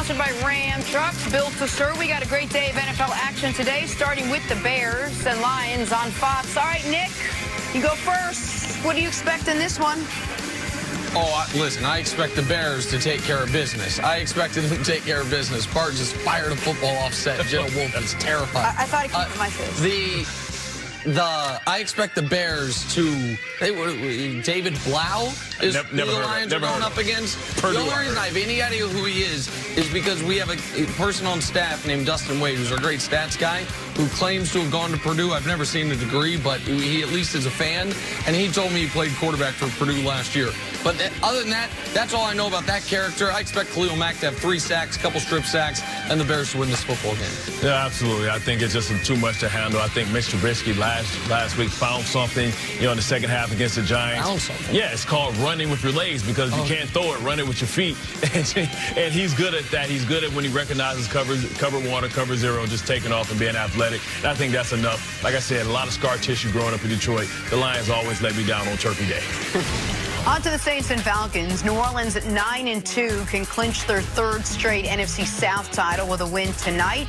sponsored by Ram Trucks, built to serve. We got a great day of NFL action today, starting with the Bears and Lions on Fox. All right, Nick, you go first. What do you expect in this one? Listen, I expect the Bears to take care of business. I expected them to take care of business. Bart just fired a football offset. Jenna Wolf is terrified. I thought it came from my face. I expect the Bears to. David Blau is who the Lions are going up against. The only reason I have any idea who he is because we have a person on staff named Dustin Wade, who's our great stats guy, who claims to have gone to Purdue. I've never seen the degree, but he at least is a fan. And he told me he played quarterback for Purdue last year. But other than that, that's all I know about that character. I expect Khalil Mack to have 3 sacks, a couple strip sacks, and the Bears to win this football game. Yeah, absolutely. I think it's just too much to handle. I think Mitch Trubisky last week found something, in the second half against the Giants. Found something? Yeah, it's called running with your legs because you can't throw it, run it with your feet. And he's good at that. He's good at when he recognizes cover 1 or cover 0, just taking off and being athletic. And I think that's enough. Like I said, a lot of scar tissue growing up in Detroit. The Lions always let me down on Turkey Day. On to the Saints and Falcons. New Orleans at 9-2 can clinch their 3rd straight NFC South title with a win tonight.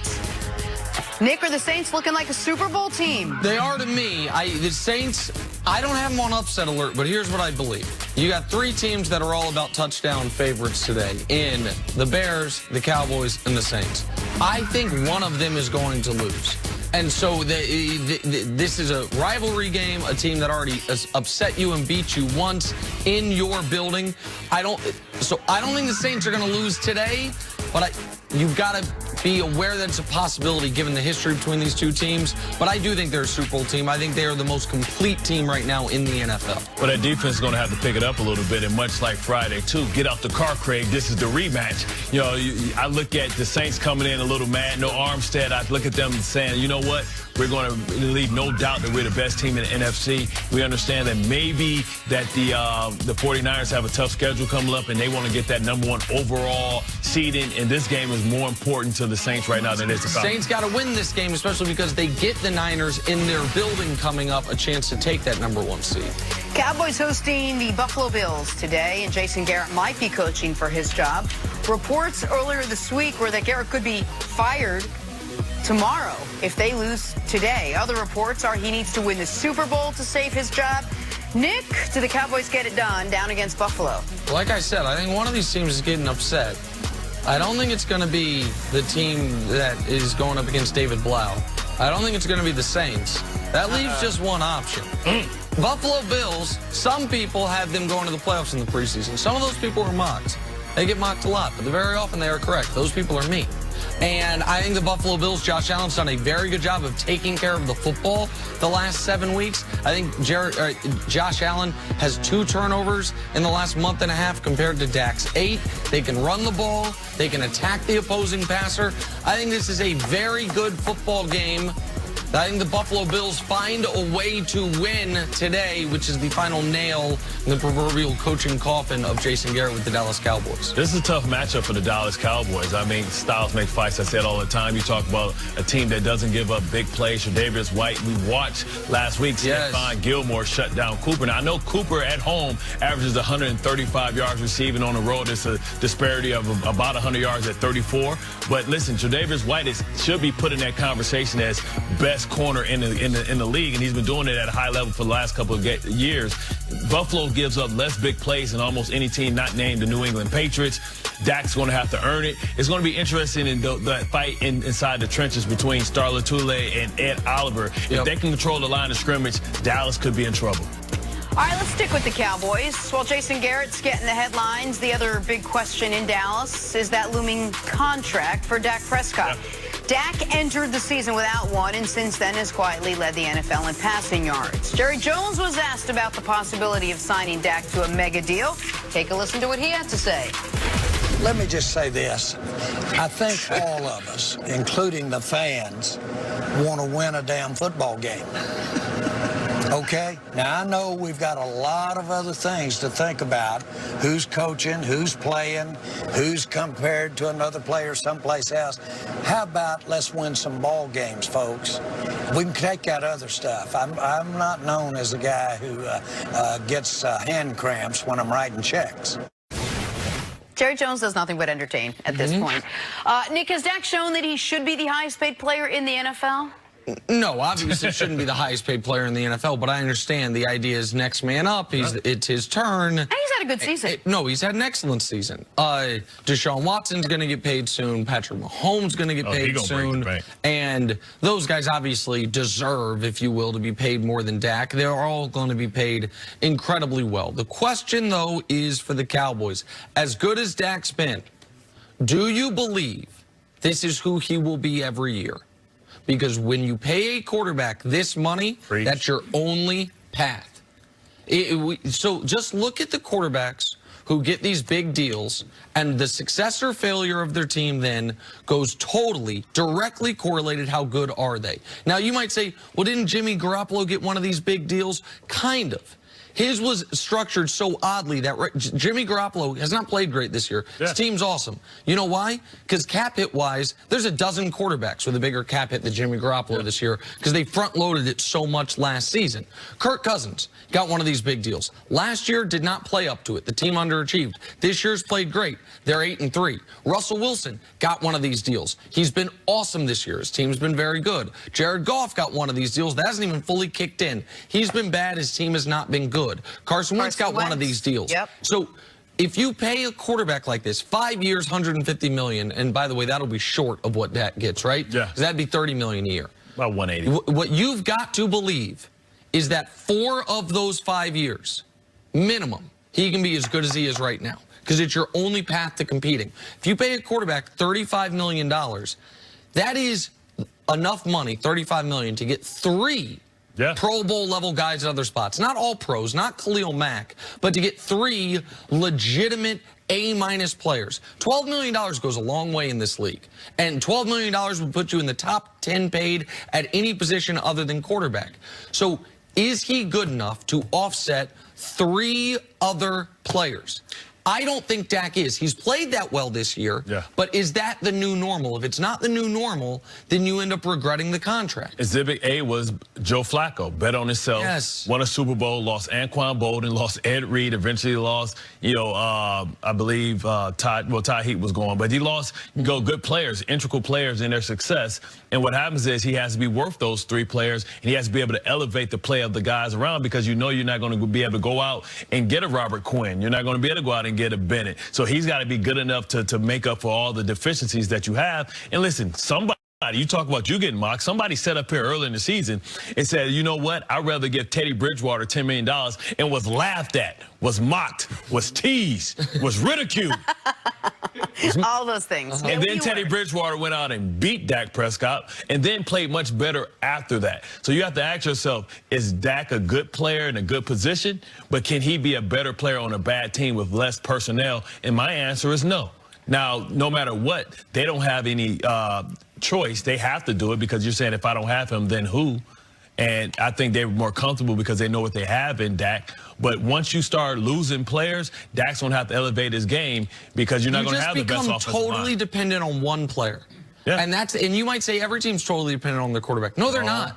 Nick, are the Saints looking like a Super Bowl team? They are to me. The Saints, I don't have them on upset alert, but here's what I believe. You got 3 teams that are all about touchdown favorites today in the Bears, the Cowboys, and the Saints. I think one of them is going to lose. And so this is a rivalry game, a team that already has upset you and beat you once in your building. I don't think the Saints are going to lose today, but you've got to be aware that it's a possibility given the history between these 2 teams. But I do think they're a Super Bowl team. I think they are the most complete team right now in the NFL. Well, that defense is going to have to pick it up a little bit, and much like Friday, too, get out the car, Craig. This is the rematch. I look at the Saints coming in a little mad. No Armstead. I look at them saying, you know what? We're going to leave no doubt that we're the best team in the NFC. We understand that maybe that the 49ers have a tough schedule coming up, and they want to get that #1 overall seeding. And this game is more important to the Saints right now than it is to Falcons. Saints got to win this game, especially because they get the Niners in their building coming up, a chance to take that #1 seed. Cowboys hosting the Buffalo Bills today, and Jason Garrett might be coaching for his job. Reports earlier this week were that Garrett could be fired tomorrow if they lose today. Other reports are he needs to win the Super Bowl to save his job. Nick, do the Cowboys get it done down against Buffalo? Like I said, I think one of these teams is getting upset. I don't think it's going to be the team that is going up against David Blau. I don't think it's going to be the Saints. That leaves just one option. Buffalo Bills, some people have them going to the playoffs in the preseason. Some of those people are mocked. They get mocked a lot, but very often they are correct. Those people are me. And I think the Buffalo Bills, Josh Allen's done a very good job of taking care of the football the last 7 weeks. I think Josh Allen has 2 turnovers in the last month and a half compared to Dak's 8. They can run the ball. They can attack the opposing passer. I think this is a very good football game. I think the Buffalo Bills find a way to win today, which is the final nail in the proverbial coaching coffin of Jason Garrett with the Dallas Cowboys. This is a tough matchup for the Dallas Cowboys. I mean, styles make fights. I say it all the time. You talk about a team that doesn't give up big plays. Tre'Davious White, we watched last week. Stephon Gilmore shut down Cooper. Now, I know Cooper at home averages 135 yards receiving on the road. It's a disparity of about 100 yards at 34. But listen, Tre'Davious White should be put in that conversation as best corner in the league, and he's been doing it at a high level for the last couple of years. Buffalo gives up less big plays than almost any team not named the New England Patriots. Dak's going to have to earn it. It's going to be interesting in that fight inside the trenches between Star Lotulelei and Ed Oliver. If they can control the line of scrimmage, Dallas could be in trouble. All right, let's stick with the Cowboys. While Jason Garrett's getting the headlines, the other big question in Dallas is that looming contract for Dak Prescott. Dak entered the season without one, and since then has quietly led the NFL in passing yards. Jerry Jones was asked about the possibility of signing Dak to a mega deal. Take a listen to what he had to say. Let me just say this. I think all of us, including the fans, want to win a damn football game. Okay? Now, I know we've got a lot of other things to think about. Who's coaching, who's playing, who's compared to another player someplace else. How about let's win some ball games, folks? We can take that other stuff. I'm not known as a guy who gets hand cramps when I'm writing checks. Jerry Jones does nothing but entertain at this point. Nick, has Dak shown that he should be the highest paid player in the NFL? No, obviously shouldn't be the highest paid player in the NFL, but I understand the idea is next man up. It's his turn. And he's had a good season. No, he's had an excellent season. Deshaun Watson's going to get paid soon. Patrick Mahomes going to get paid soon. And those guys obviously deserve, if you will, to be paid more than Dak. They're all going to be paid incredibly well. The question, though, is for the Cowboys. As good as Dak's been, do you believe this is who he will be every year? Because when you pay a quarterback this money, that's your only path. So just look at the quarterbacks who get these big deals, and the success or failure of their team then goes totally, directly correlated. How good are they? Now, you might say, well, didn't Jimmy Garoppolo get one of these big deals? Kind of. His was structured so oddly that Jimmy Garoppolo has not played great this year. His team's awesome. You know why? Because cap hit-wise, there's a dozen quarterbacks with a bigger cap hit than Jimmy Garoppolo this year because they front-loaded it so much last season. Kirk Cousins got one of these big deals. Last year did not play up to it. The team underachieved. This year's played great. They're 8-3. Russell Wilson got one of these deals. He's been awesome this year. His team's been very good. Jared Goff got one of these deals. That hasn't even fully kicked in. He's been bad. His team has not been good. Carson Wentz got one of these deals. So if you pay a quarterback like this, 5 years, $150 million, and by the way, that'll be short of what Dak gets, right? Yeah. Because that'd be $30 million a year. About 180. What you've got to believe is that 4 of those 5 years, minimum, he can be as good as he is right now. Because it's your only path to competing. If you pay a quarterback $35 million, that is enough money, $35 million, to get 3 Pro Bowl level guys at other spots. Not all pros, not Khalil Mack, but to get 3 legitimate A-minus players. $12 million goes a long way in this league. And $12 million would put you in the top 10 paid at any position other than quarterback. So is he good enough to offset 3 other players? I don't think Dak is. He's played that well this year, but is that the new normal? If it's not the new normal, then you end up regretting the contract. Exhibit A was Joe Flacco, bet on himself, won a Super Bowl, lost Anquan Bolden, lost Ed Reed, eventually lost, I believe Ty Heat was gone, but he lost good players, integral players in their success. And what happens is he has to be worth those 3 players, and he has to be able to elevate the play of the guys around, because you know you're not going to be able to go out and get a Robert Quinn. You're not going to be able to go out and get a Bennett. So he's got to be good enough to make up for all the deficiencies that you have. And listen, you talk about you getting mocked. Somebody set up here early in the season and said, you know what, I'd rather give Teddy Bridgewater $10 million, and was laughed at, was mocked, was teased, was ridiculed. All those things. And then Teddy Bridgewater went out and beat Dak Prescott and then played much better after that. So you have to ask yourself, is Dak a good player in a good position, but can he be a better player on a bad team with less personnel? And my answer is no. Now, no matter what, they don't have any choice. They have to do it, because you're saying if I don't have him, then who? And I think they're more comfortable because they know what they have in Dak. But once you start losing players, Dak's going to have to elevate his game, because you're not going to have the best offensive line. You just become totally dependent on one player. And you might say every team's totally dependent on their quarterback. No, they're not.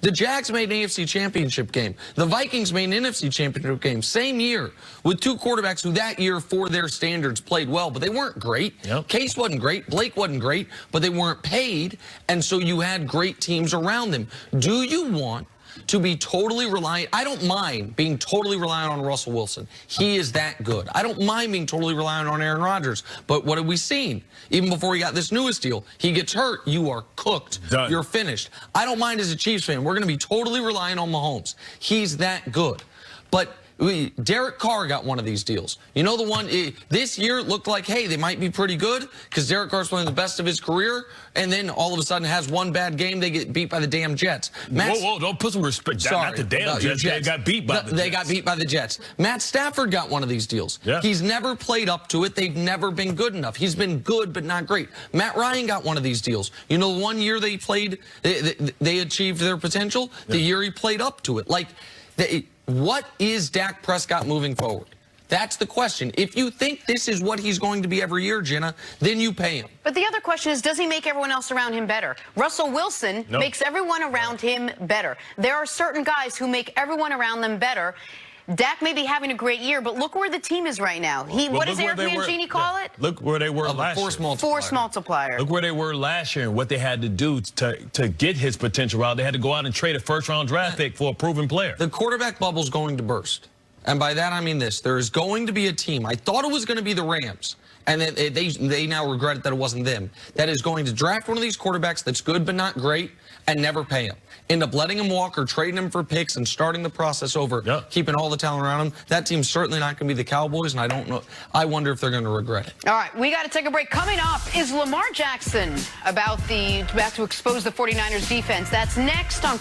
The Jags made an AFC championship game. The Vikings made an NFC championship game. Same year, with 2 quarterbacks who that year, for their standards, played well, but they weren't great. Case wasn't great. Blake wasn't great, but they weren't paid, and so you had great teams around them. Do you want to be totally reliant? I don't mind being totally reliant on Russell Wilson. He is that good. I don't mind being totally reliant on Aaron Rodgers. But what have we seen? Even before he got this newest deal, he gets hurt, you are cooked. Done. You're finished. I don't mind as a Chiefs fan. We're going to be totally reliant on Mahomes. He's that good. But Derek Carr got one of these deals. You know, the one this year it looked like, hey, they might be pretty good because Derek Carr's playing the best of his career, and then all of a sudden has one bad game, they get beat by the damn Jets. Whoa, don't put some respect. Not the damn Jets. They got beat by the Jets. They got beat by the Jets. Matt Stafford got one of these deals. He's never played up to it. They've never been good enough. He's been good, but not great. Matt Ryan got one of these deals. You know, 1 year they played, they achieved their potential. The year he played up to it. Like, what is Dak Prescott moving forward? That's the question. If you think this is what he's going to be every year, Jenna, then you pay him. But the other question is, does he make everyone else around him better? Russell Wilson makes everyone around him better. There are certain guys who make everyone around them better. Dak may be having a great year, but look where the team is right now. What does Eric Mangini call it? Look where they were last year. Force multiplier. Look where they were last year and what they had to do to get his potential out. They had to go out and trade a first-round draft pick for a proven player. The quarterback bubble is going to burst. And by that, I mean this. There is going to be a team. I thought it was going to be the Rams. And they now regret it that it wasn't them. That is going to draft one of these quarterbacks that's good but not great and never pay him. End up letting him walk or trading him for picks and starting the process over, keeping all the talent around him. That team's certainly not going to be the Cowboys, and I don't know. I wonder if they're going to regret it. All right, we got to take a break. Coming up, is Lamar Jackson about to expose the 49ers defense? That's next on